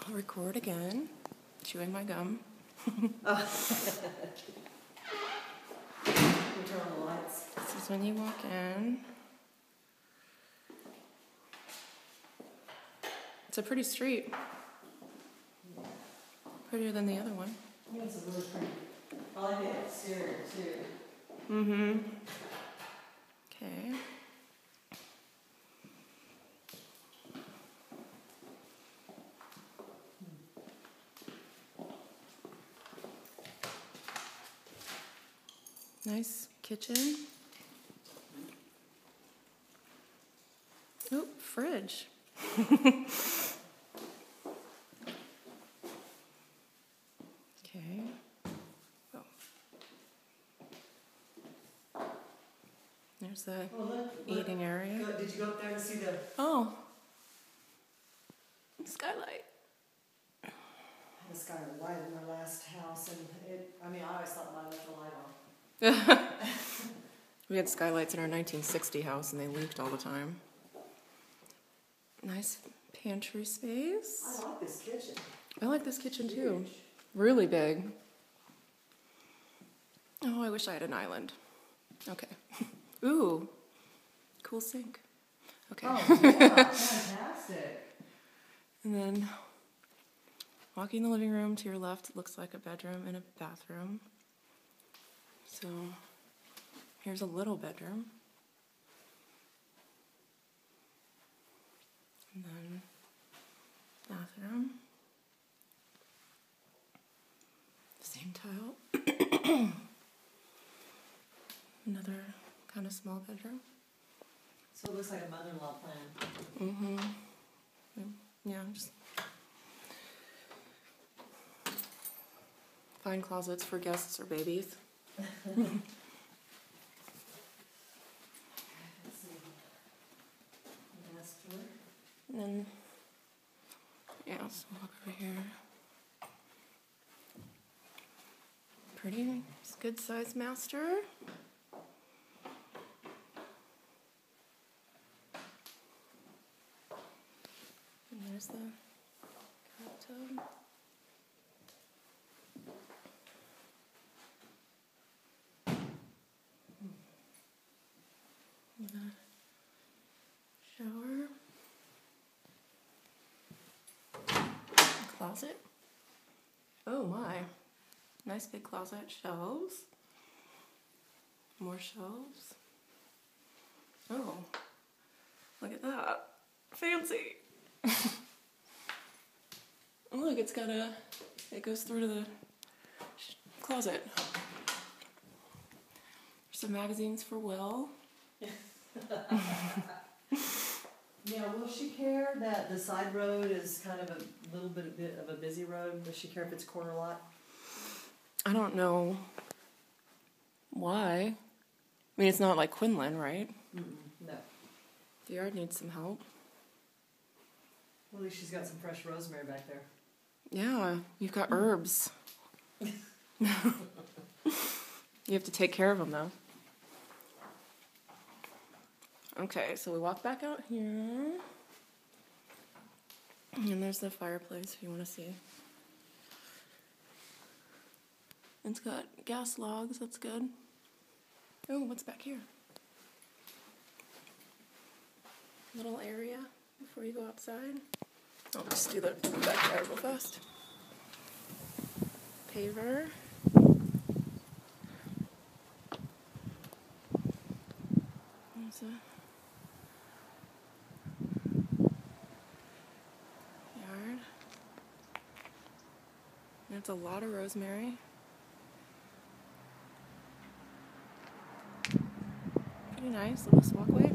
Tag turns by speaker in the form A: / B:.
A: I'll record again. Chewing my gum.
B: We turn on the lights.
A: This is when you walk in. It's a pretty street. Prettier than the other one.
B: Yeah, it's a really pretty. I like the exterior too.
A: Mm-hmm. Okay. Nice kitchen. Oh, fridge. Okay. Oh. There's the eating area.
B: Did you go up there to see the?
A: Oh. Skylight.
B: I had a skylight light in my last house, and I always thought mine left the light on.
A: We had skylights in our 1960 house, and they leaked all the time. Nice pantry space.
B: I like this kitchen.
A: I like this kitchen too.
B: Huge.
A: Really big. Oh, I wish I had an island. Okay. Ooh, cool sink. Okay.
B: Oh, yeah, fantastic.
A: And then walking in the living room to your left looks like a bedroom and a bathroom. So here's a little bedroom. And then bathroom. Same tile. Another kind of small bedroom.
B: So it looks like a mother-in-law plan.
A: Mm-hmm. Yeah, just find closets for guests or babies.
B: Let's see. Master.
A: And then, yeah, so walk over here. Pretty, it's a good sized master. And there's the bathtub. And the shower. Closet. Oh my. Nice big closet. Shelves. More shelves. Oh. Look at that. Fancy. Oh, look, it goes through to the closet. There's some magazines for Will.
B: Yeah, will she care that the side road is kind of a little bit of a busy road? Does she care if it's corner lot?
A: I don't know why. I mean, it's not like Quinlan, right?
B: No.
A: The yard needs some help.
B: Well, at least she's got some fresh rosemary back there.
A: Yeah, you've got herbs. You have to take care of them, though. Okay, so we walk back out here. And there's the fireplace if you want to see. It's got gas logs, that's good. Oh, what's back here? Little area before you go outside. I'll just do the backyard real fast. Paver. There's a yard. There's a lot of rosemary. Pretty nice, little walkway.